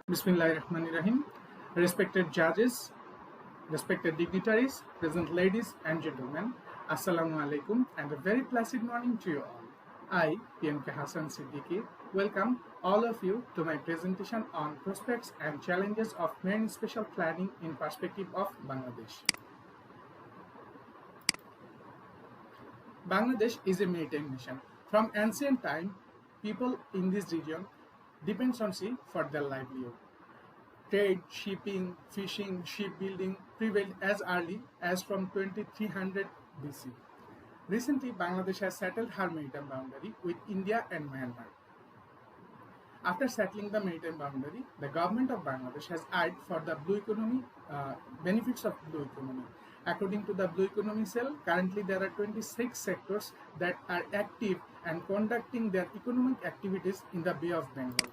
Bismillahirrahmanirrahim. Respected judges, respected dignitaries, present ladies and gentlemen, Assalamu alaikum and a very placid morning to you all. I, PMK Hassan Siddiqui, welcome all of you to my presentation on prospects and challenges of marine spatial planning in perspective of Bangladesh. Bangladesh is a maritime nation. From ancient time, people in this region depends on sea for their livelihood. Trade, shipping, fishing, shipbuilding prevailed as early as from 2300 BC. Recently, Bangladesh has settled her maritime boundary with India and Myanmar. After settling the maritime boundary, the government of Bangladesh has eyed for the blue economy benefits of blue economy. According to the Blue Economy Cell, currently there are 26 sectors that are active and conducting their economic activities in the Bay of Bengal.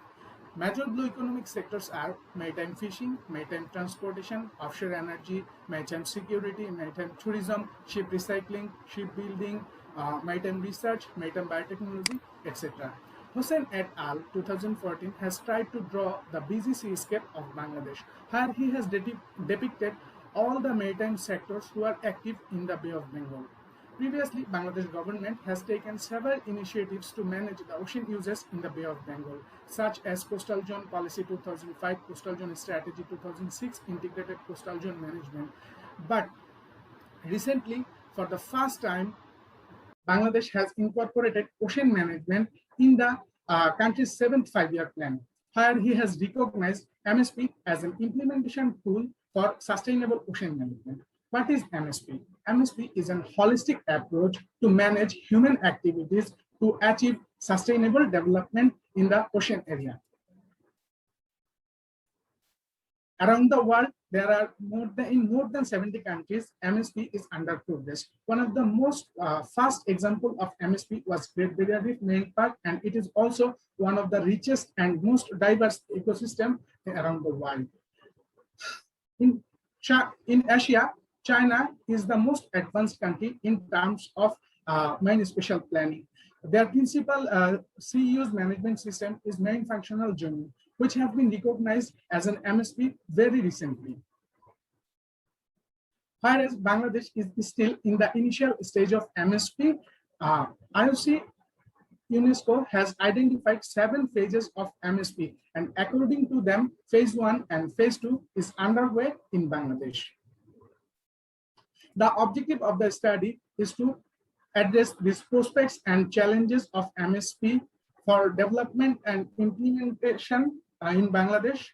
Major blue economic sectors are maritime fishing, maritime transportation, offshore energy, maritime security, maritime tourism, ship recycling, shipbuilding, maritime research, maritime biotechnology, etc. Hussain et al. 2014 has tried to draw the busy seascape of Bangladesh, where he has depicted all the maritime sectors who are active in the Bay of Bengal. Previously, Bangladesh government has taken several initiatives to manage the ocean uses in the Bay of Bengal, such as Coastal Zone Policy 2005, Coastal Zone Strategy 2006, Integrated Coastal Zone Management. But recently, for the first time, Bangladesh has incorporated ocean management in the country's 7th five-year plan, where he has recognized MSP as an implementation tool for sustainable ocean management. What is MSP? MSP is a holistic approach to manage human activities to achieve sustainable development in the ocean area. Around the world, there are in more than 70 countries, MSP is under progress. One of the most fast example of MSP was Great Barrier Reef Marine Park, and it is also one of the richest and most diverse ecosystem around the world. In Asia, China is the most advanced country in terms of marine spatial planning. Their principal sea use management system is marine functional zoning, which have been recognized as an MSP very recently. Whereas Bangladesh is still in the initial stage of MSP, IOC UNESCO has identified 7 phases of MSP, and according to them, phase 1 and phase 2 is underway in Bangladesh. The objective of the study is to address these prospects and challenges of MSP for development and implementation in Bangladesh,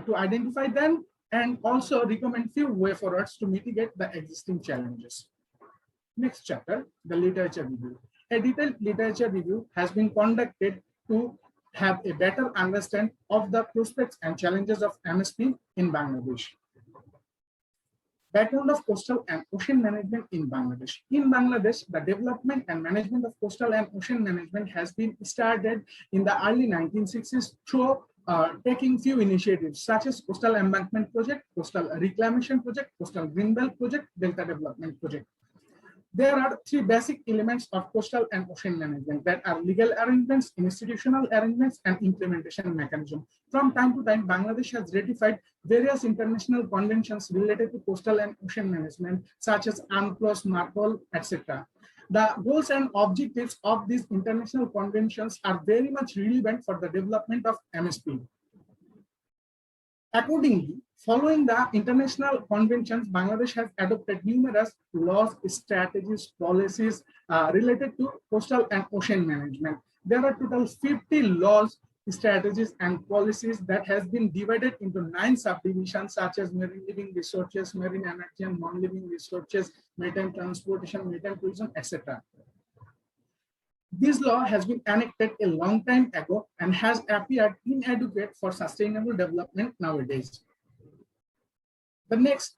to identify them and also recommend few way forwards to mitigate the existing challenges. Next chapter, the literature review. A detailed literature review has been conducted to have a better understanding of the prospects and challenges of MSP in Bangladesh. Background of coastal and ocean management in Bangladesh. In Bangladesh, the development and management of coastal and ocean management has been started in the early 1960s through taking few initiatives such as Coastal Embankment Project, Coastal Reclamation Project, Coastal Greenbelt Project, Delta Development Project. There are 3 basic elements of coastal and ocean management, that are legal arrangements, institutional arrangements, and implementation mechanism. From time to time, Bangladesh has ratified various international conventions related to coastal and ocean management, such as UNCLOS, MARPOL, etc. The goals and objectives of these international conventions are very much relevant for the development of MSP. Accordingly, following the international conventions, Bangladesh has adopted numerous laws, strategies, policies related to coastal and ocean management. There are total 50 laws, strategies, and policies that has been divided into 9 subdivisions, such as marine living resources, marine energy and non-living resources, maritime transportation, maritime tourism, etc. This law has been enacted a long time ago and has appeared inadequate for sustainable development nowadays. The next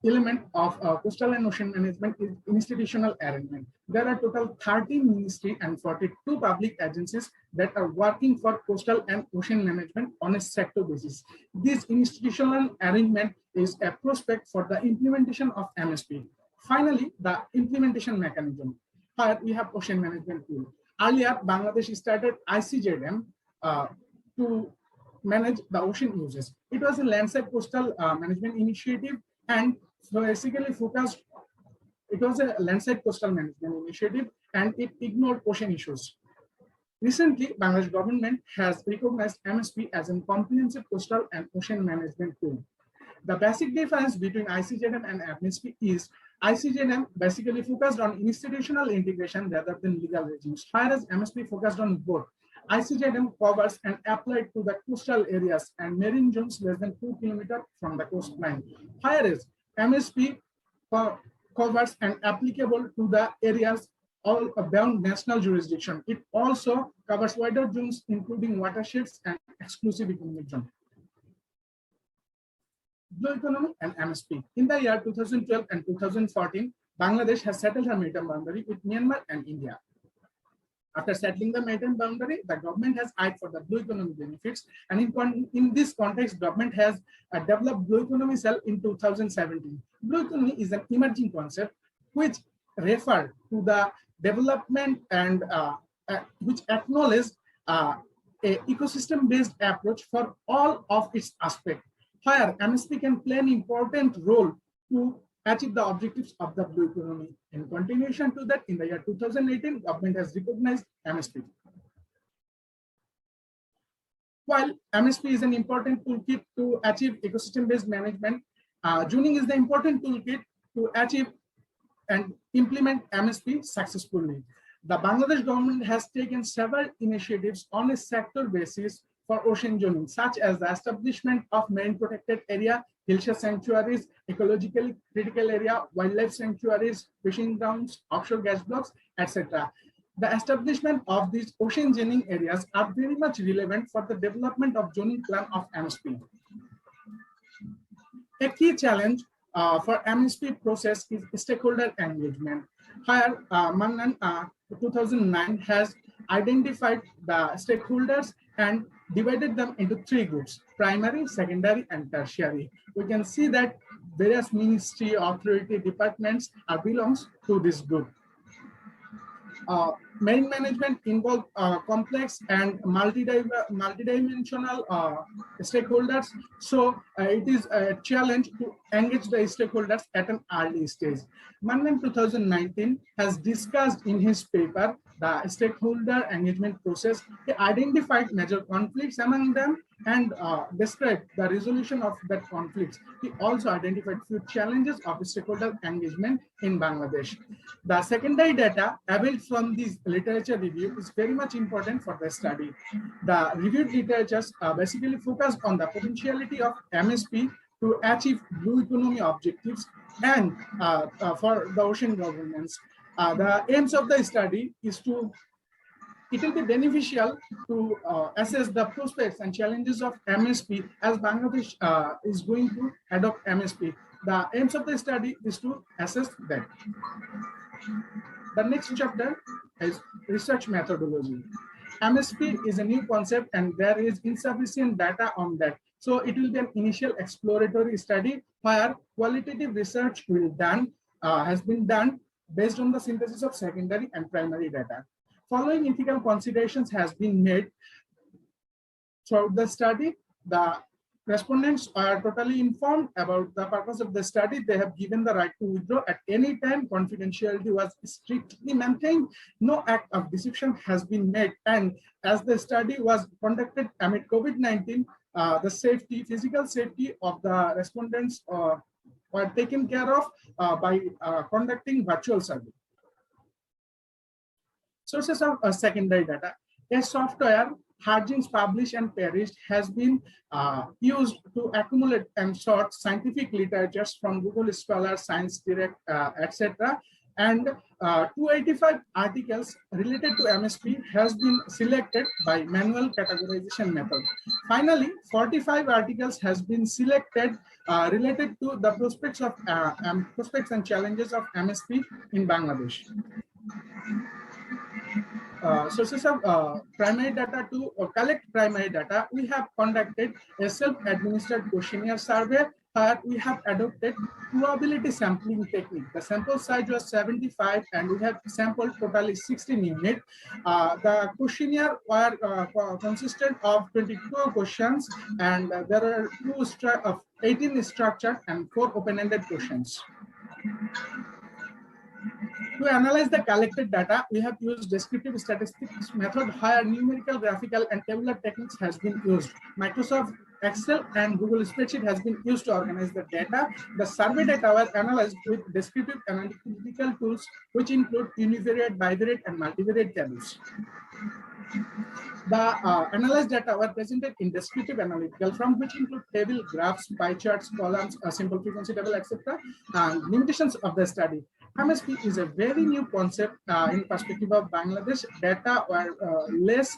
element of coastal and ocean management is institutional arrangement. There are total 13 ministries and 42 public agencies that are working for coastal and ocean management on a sector basis. This institutional arrangement is a prospect for the implementation of MSP. Finally, the implementation mechanism. Here we have ocean management tool. Earlier, Bangladesh started ICZM to manage the ocean uses. It was a landside coastal management initiative and basically focused. It was a landside coastal management initiative and it ignored ocean issues. Recently, Bangladesh government has recognized MSP as a comprehensive coastal and ocean management tool. The basic difference between ICZM and MSP is ICZM basically focused on institutional integration rather than legal regimes, whereas MSP focused on both. ICZM covers and applied to the coastal areas and marine zones less than 2 kilometers from the coastline, whereas MSP covers and applicable to the areas all beyond national jurisdiction. It also covers wider zones, including watersheds and exclusive economic zone. Blue economy and MSP. In the year 2012 and 2014, Bangladesh has settled her maritime boundary with Myanmar and India. After settling the maritime boundary, the government has eyed for the blue economy benefits, and in this context, government has developed blue economy cell in 2017. Blue economy is an emerging concept which refer to the development and which acknowledge a ecosystem-based approach for all of its aspects, where MSP can play an important role to achieve the objectives of the blue economy. In continuation to that, in the year 2018, government has recognized MSP. While MSP is an important toolkit to achieve ecosystem-based management, zoning is the important toolkit to achieve and implement MSP successfully. The Bangladesh government has taken several initiatives on a sector basis for ocean zoning, such as the establishment of marine protected area, hillshire sanctuaries, ecologically critical area, wildlife sanctuaries, fishing grounds, offshore gas blocks, etc. The establishment of these ocean zoning areas are very much relevant for the development of zoning plan of MSP. A key challenge for MSP process is stakeholder engagement. Here, Mannan 2009 has identified the stakeholders and divided them into three groups: primary, secondary, and tertiary. We can see that various ministry, authority, departments belongs to this group. Marine management involves complex and multidimensional stakeholders. So it is a challenge to engage the stakeholders at an early stage. Mannan 2019 has discussed in his paper the stakeholder engagement process. He identified major conflicts among them and described the resolution of that conflicts. He also identified few challenges of stakeholder engagement in Bangladesh. The secondary data availed from this literature review is very much important for the study. The reviewed literatures basically focused on the potentiality of MSP to achieve blue economy objectives and for the ocean governance. The aims of the study is to it will be beneficial to assess the prospects and challenges of MSP as Bangladesh is going to adopt MSP. The aims of the study is to assess that. The next chapter is research methodology. MSP is a new concept and there is insufficient data on that. So it will be an initial exploratory study where qualitative research has been done based on the synthesis of secondary and primary data. Following ethical considerations has been made throughout the study. The respondents are totally informed about the purpose of the study. They have given the right to withdraw at any time. Confidentiality was strictly maintained. No act of deception has been made. And as the study was conducted amid COVID-19, the physical safety of the respondents were taken care of by conducting virtual survey. Sources of secondary data. A software, Harjins published and perished, has been used to accumulate and sort scientific literatures from Google Scholar, Science Direct, etc. And 285 articles related to MSP has been selected by manual categorization method. Finally, 45 articles has been selected related to the prospects and challenges of MSP in Bangladesh. Sources of primary data. To collect primary data, we have conducted a self-administered questionnaire survey where we have adopted probability sampling technique. The sample size was 75 and we have sampled totally 16 units. The questionnaire consisted of 22 questions and there are 18 structured and 4 open-ended questions. To analyze the collected data, we have used descriptive statistics method where numerical, graphical, and tabular techniques has been used. Microsoft Excel and Google Spreadsheet has been used to organize the data. The survey data were analyzed with descriptive analytical tools, which include univariate, bivariate, and multivariate tables. The analyzed data were presented in descriptive analytical, from which include table, graphs, pie charts, columns, a simple frequency table, etc. Limitations of the study. MSP is a very new concept in perspective of Bangladesh. Data were less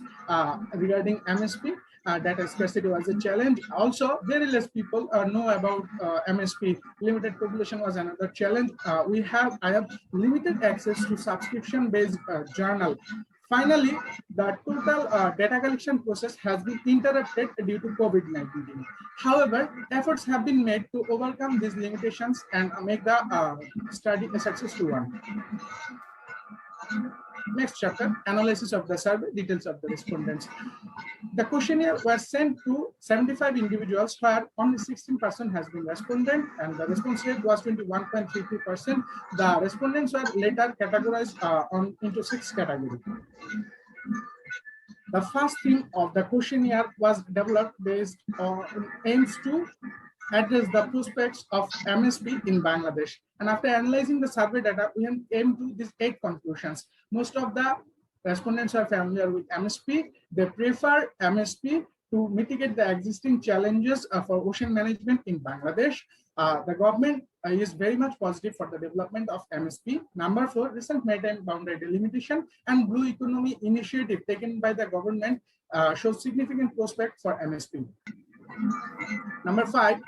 regarding MSP. Data scarcity was a challenge. Also, very less people know about MSP. Limited population was another challenge. I have limited access to subscription-based journal. Finally, the total data collection process has been interrupted due to COVID-19. However, efforts have been made to overcome these limitations and make the study a successful one. Next chapter, analysis of the survey, details of the respondents. The questionnaire was sent to 75 individuals where only 16% has been responded and the response rate was 21.33%. The respondents were later categorized into 6 categories. The first theme of the questionnaire was developed based on aims to address the prospects of MSP in Bangladesh. And after analyzing the survey data, we came to these 8 conclusions. Most of the respondents are familiar with MSP. They prefer MSP to mitigate the existing challenges for ocean management in Bangladesh. The government is very much positive for the development of MSP. Number 4, recent maritime boundary delimitation and blue economy initiative taken by the government shows significant prospect for MSP. Number 5,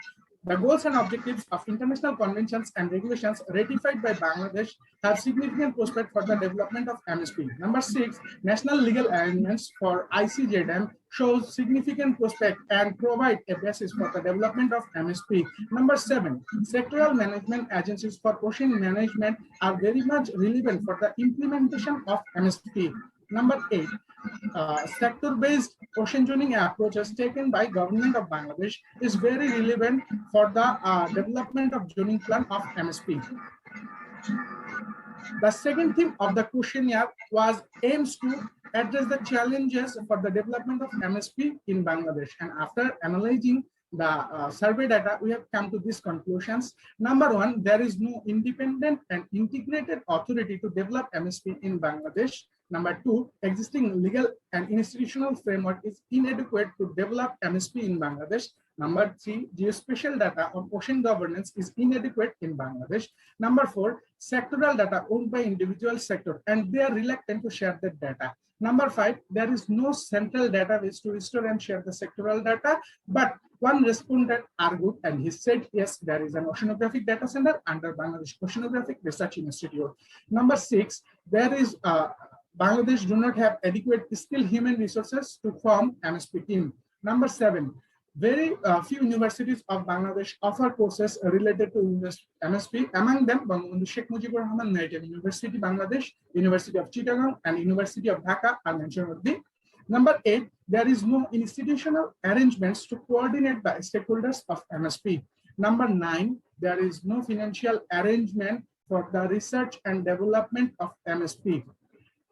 the goals and objectives of international conventions and regulations ratified by Bangladesh have significant prospect for the development of MSP. Number 6, national legal arrangements for ICJDM shows significant prospect and provide a basis for the development of MSP. Number 7, sectoral management agencies for ocean management are very much relevant for the implementation of MSP. Number 8, sector-based ocean zoning approaches taken by government of Bangladesh is very relevant for the development of zoning plan of MSP. The second theme of the questionnaire was aims to address the challenges for the development of MSP in Bangladesh. And after analyzing the survey data, we have come to these conclusions. Number 1, there is no independent and integrated authority to develop MSP in Bangladesh. Number 2, existing legal and institutional framework is inadequate to develop MSP in Bangladesh. Number 3, geospatial data on ocean governance is inadequate in Bangladesh. Number 4, sectoral data owned by individual sector and they are reluctant to share that data. Number 5, there is no central database to restore and share the sectoral data, but one respondent argued and he said, yes, there is an oceanographic data center under Bangladesh Oceanographic Research Institute. Number 6, there is Bangladesh do not have adequate skilled human resources to form MSP team. Number 7, very few universities of Bangladesh offer courses related to MSP. Among them, Bangabandhu Sheikh Mujibur Rahman Maritime University, Bangladesh, University of Chittagong, and University of Dhaka are mentioned. Number 8, there is no institutional arrangements to coordinate the stakeholders of MSP. Number 9, there is no financial arrangement for the research and development of MSP.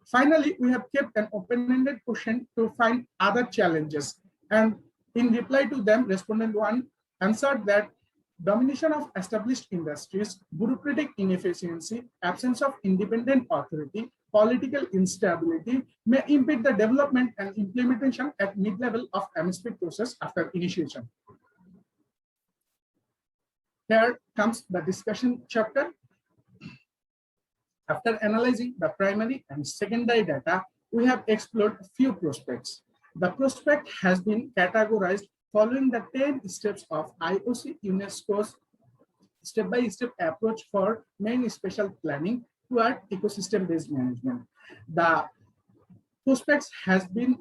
Finally, we have kept an open-ended question to find other challenges. And in reply to them, respondent 1 answered that domination of established industries, bureaucratic inefficiency, absence of independent authority, political instability may impede the development and implementation at mid-level of MSP process after initiation. Here comes the discussion chapter. After analyzing the primary and secondary data, we have explored a few prospects. The prospect has been categorized following the 10 steps of IOC UNESCO's step-by-step approach for main spatial planning toward ecosystem-based management. The prospects has been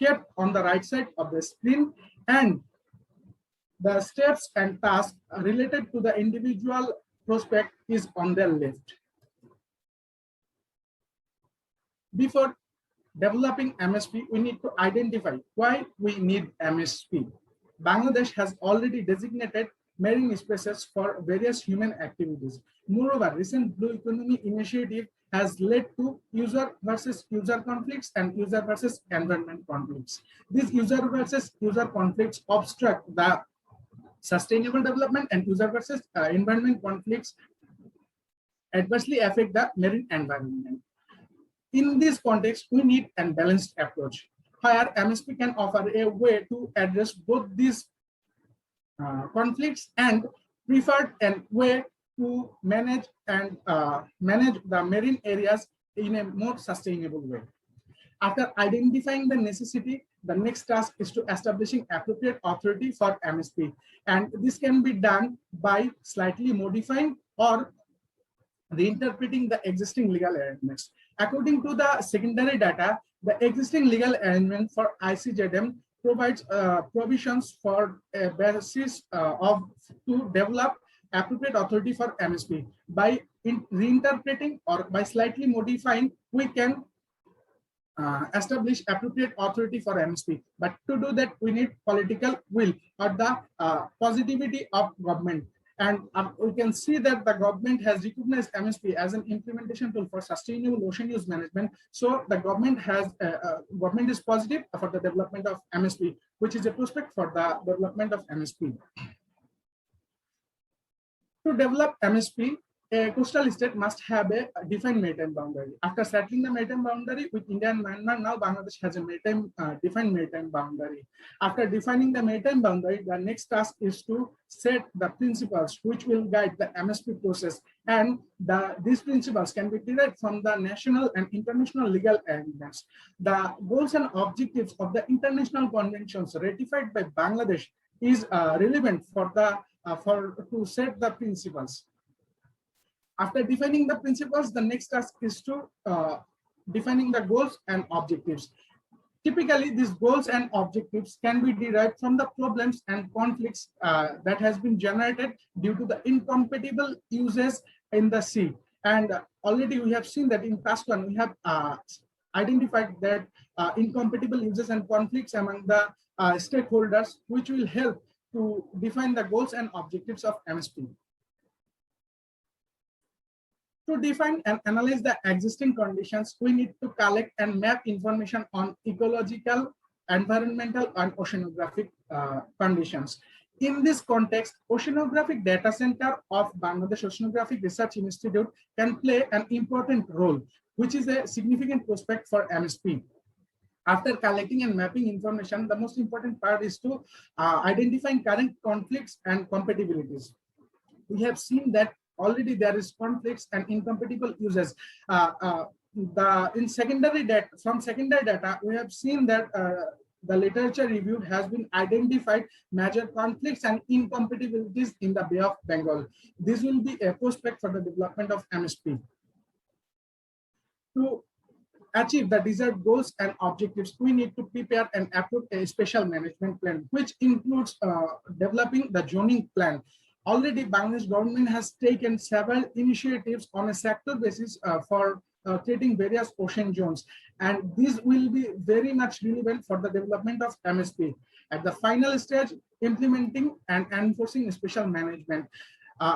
kept on the right side of the screen, and The steps and tasks related to the individual prospect is on their left. Before developing MSP, we need to identify why we need MSP. Bangladesh has already designated marine spaces for various human activities. Moreover, recent Blue Economy initiative has led to user versus user conflicts and user versus environment conflicts. These user versus user conflicts obstruct the sustainable development, and user versus environment conflicts adversely affect the marine environment. In this context, we need a balanced approach, where MSP can offer a way to address both these conflicts and preferred a way to manage the marine areas in a more sustainable way. After identifying the necessity, the next task is to establishing appropriate authority for MSP, and this can be done by slightly modifying or reinterpreting the existing legal arrangements. According to the secondary data, the existing legal arrangement for ICZM provides provisions for a basis to develop appropriate authority for MSP. By reinterpreting or by slightly modifying, we can establish appropriate authority for MSP. But to do that, we need political will or the positivity of government. And we can see that the government has recognized MSP as an implementation tool for sustainable ocean use management. So the government has government is positive for the development of MSP, which is a prospect for the development of MSP. To develop MSP, a coastal state must have a defined maritime boundary. After settling the maritime boundary with India and Myanmar, now Bangladesh has a defined maritime boundary. After defining the maritime boundary, the next task is to set the principles which will guide the MSP process, and these principles can be derived from the national and international legal arrangements. The goals and objectives of the international conventions ratified by Bangladesh is relevant for to set the principles. After defining the principles, the next task is to defining the goals and objectives. Typically, these goals and objectives can be derived from the problems and conflicts that has been generated due to the incompatible uses in the sea. And already we have seen that in task one, we have identified that incompatible uses and conflicts among the stakeholders, which will help to define the goals and objectives of MSP. To define and analyze the existing conditions, we need to collect and map information on ecological, environmental, and oceanographic conditions. In this context, Oceanographic Data Center of Bangladesh Oceanographic Research Institute can play an important role, which is a significant prospect for MSP. After collecting and mapping information, the most important part is to identifying current conflicts and compatibilities. We have seen that already there is conflicts and incompatible uses. From secondary data, we have seen that the literature review has been identified major conflicts and incompatibilities in the Bay of Bengal. This will be a prospect for the development of MSP. To achieve the desired goals and objectives, we need to prepare and approve a special management plan, which includes developing the zoning plan. Already, Bangladesh government has taken several initiatives on a sector basis for creating various ocean zones, and these will be very much relevant for the development of MSP. At the final stage, implementing and enforcing special management.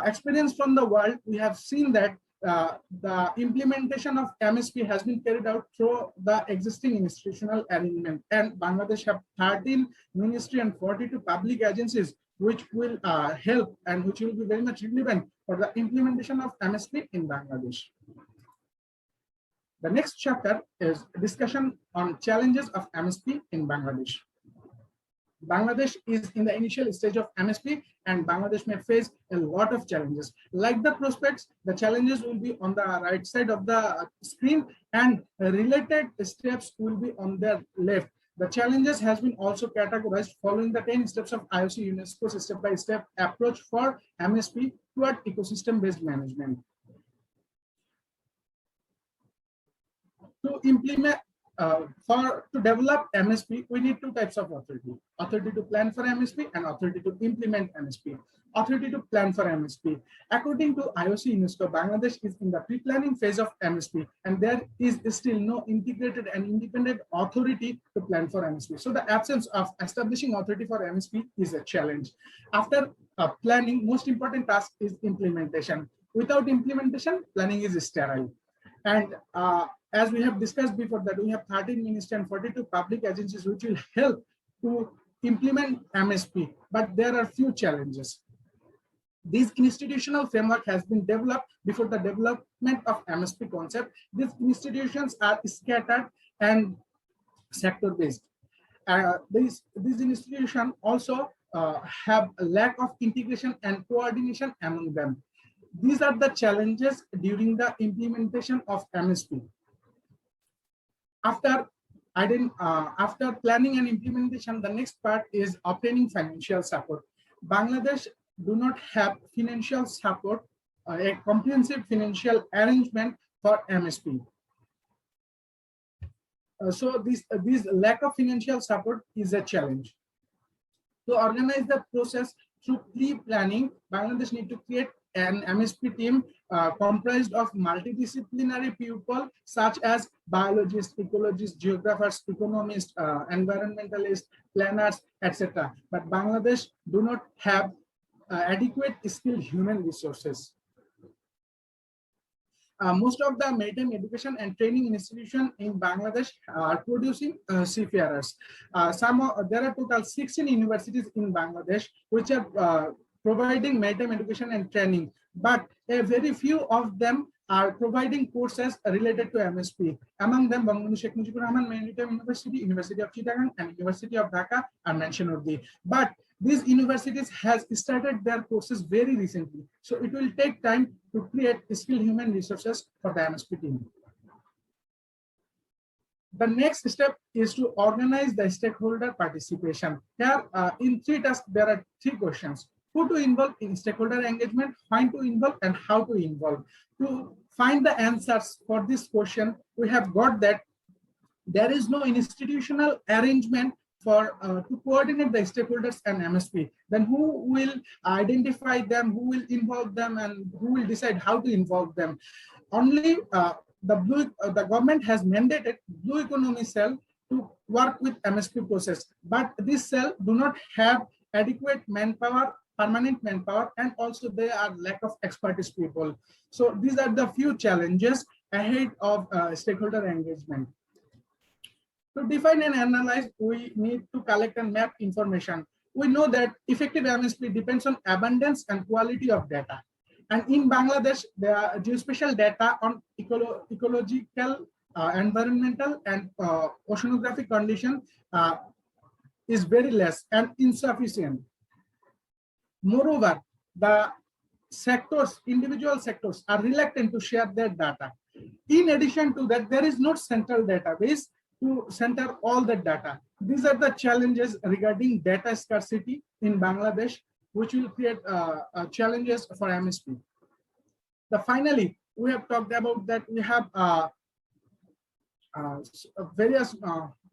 Experience from the world, we have seen that the implementation of MSP has been carried out through the existing institutional arrangement, and Bangladesh have 13 ministry and 42 public agencies which will help and which will be very much relevant for the implementation of MSP in Bangladesh. The next chapter is discussion on challenges of MSP in Bangladesh. Bangladesh is in the initial stage of MSP, and Bangladesh may face a lot of challenges. Like the prospects, the challenges will be on the right side of the screen, and related steps will be on the left. The challenges has been also categorized following the 10 steps of IOC UNESCO's step-by-step approach for MSP toward ecosystem-based management. To implement to develop MSP, we need two types of authority: authority to plan for MSP and authority to implement MSP. Authority to plan for MSP. According to IOC UNESCO, Bangladesh is in the pre-planning phase of MSP, and there is still no integrated and independent authority to plan for MSP. So the absence of establishing authority for MSP is a challenge. After planning, most important task is implementation. Without implementation, planning is sterile. And as we have discussed before, that we have 13 ministries and 42 public agencies which will help to implement MSP, but there are few challenges. This institutional framework has been developed before the development of MSP concept. These institutions are scattered and sector-based. These institutions also have a lack of integration and coordination among them. These are the challenges during the implementation of MSP. After planning and implementation, the next part is obtaining financial support. Bangladesh do not have financial support, a comprehensive financial arrangement for MSP. So this lack of financial support is a challenge. To organize the process through pre-planning, Bangladesh need to create an MSP team comprised of multidisciplinary people such as biologists, ecologists, geographers, economists, environmentalists, planners, etc. But Bangladesh do not have adequate skilled human resources. Most of the maritime education and training institutions in Bangladesh are producing seafarers. There are total 16 universities in Bangladesh which are providing maritime education and training, but a very few of them are providing courses related to MSP. Among them, Bangabandhu Sheikh Mujibur Rahman Maritime University, University of Chittagong, and University of Dhaka are mentioned only. But these universities has started their courses very recently, so it will take time to create skilled human resources for the MSP team. The next step is to organize the stakeholder participation. Here, in 3 tasks, there are 3 questions: who to involve in stakeholder engagement, when to involve, and how to involve. To find the answers for this question, we have got that there is no institutional arrangement for to coordinate the stakeholders and MSP. Then who will identify them, who will involve them, and who will decide how to involve them? Only the government has mandated Blue Economy Cell to work with MSP process, but this cell do not have adequate manpower, permanent manpower, and also they are lack of expertise people. So these are the few challenges ahead of stakeholder engagement. To define and analyze, we need to collect and map information. We know that effective MSP depends on abundance and quality of data. And in Bangladesh, there are geospatial data on ecological, environmental, and oceanographic condition is very less and insufficient. Moreover, the individual sectors are reluctant to share their data. In addition to that, there is no central database to center all the data. These are the challenges regarding data scarcity in Bangladesh, which will create challenges for MSP. Finally, we have talked about that we have various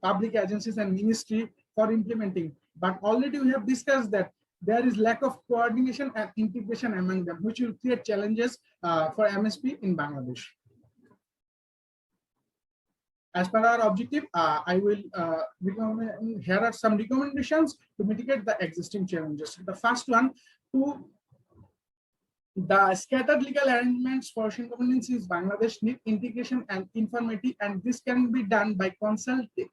public agencies and ministry for implementing, but already we have discussed that there is lack of coordination and integration among them, which will create challenges for MSP in Bangladesh. As per our objective, I will here are some recommendations to mitigate the existing challenges. The first one, the scattered legal arrangements for ocean governance in Bangladesh need integration and informity, and this can be done by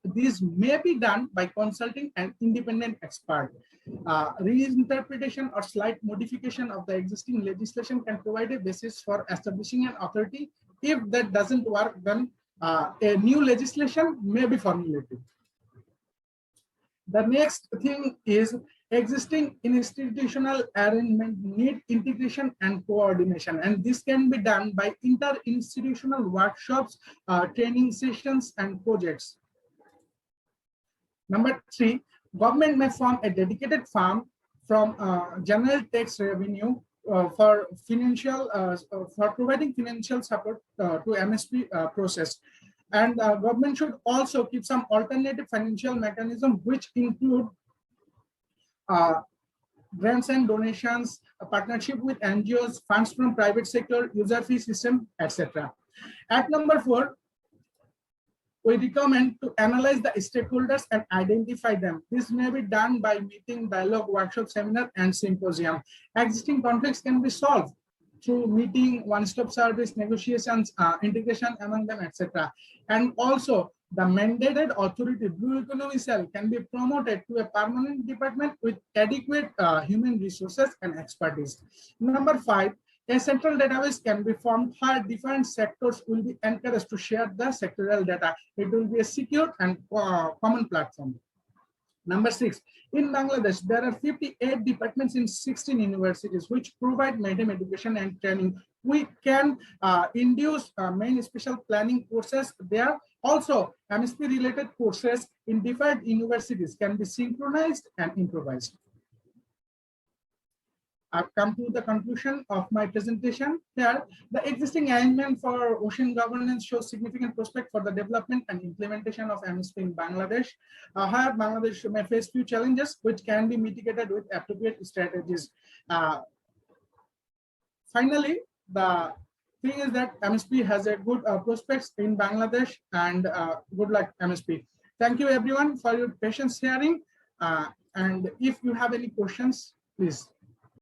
This may be done by consulting an independent expert. Reinterpretation or slight modification of the existing legislation can provide a basis for establishing an authority. If that doesn't work, then a new legislation may be formulated. The next thing is existing institutional arrangement need integration and coordination, and this can be done by inter-institutional workshops, training sessions, and projects. Number 3, government may form a dedicated fund from general tax revenue for providing financial support to MSP process. And government should also keep some alternative financial mechanism, which include uh, grants and donations, a partnership with NGOs, funds from private sector, user fee system, etc. At number 4, we recommend to analyze the stakeholders and identify them. This may be done by meeting, dialogue, workshop, seminar, and symposium. Existing conflicts can be solved through meeting, one-stop service, negotiations, integration among them, etc. And also, the mandated authority, Blue Economy Cell, can be promoted to a permanent department with adequate human resources and expertise. Number 5, a central database can be formed where different sectors will be encouraged to share the sectoral data. It will be a secure and common platform. Number 6, in Bangladesh, there are 58 departments in 16 universities which provide medium education and training. We can induce main special planning courses there. Also, MSP related courses in different universities can be synchronized and improvised. I've come to the conclusion of my presentation. Here, the existing arrangement for ocean governance shows significant prospect for the development and implementation of MSP in Bangladesh. However, Bangladesh may face few challenges which can be mitigated with appropriate strategies. Finally, the thing is that MSP has a good prospects in Bangladesh, and good luck MSP. Thank you everyone for your patience hearing. And if you have any questions, please.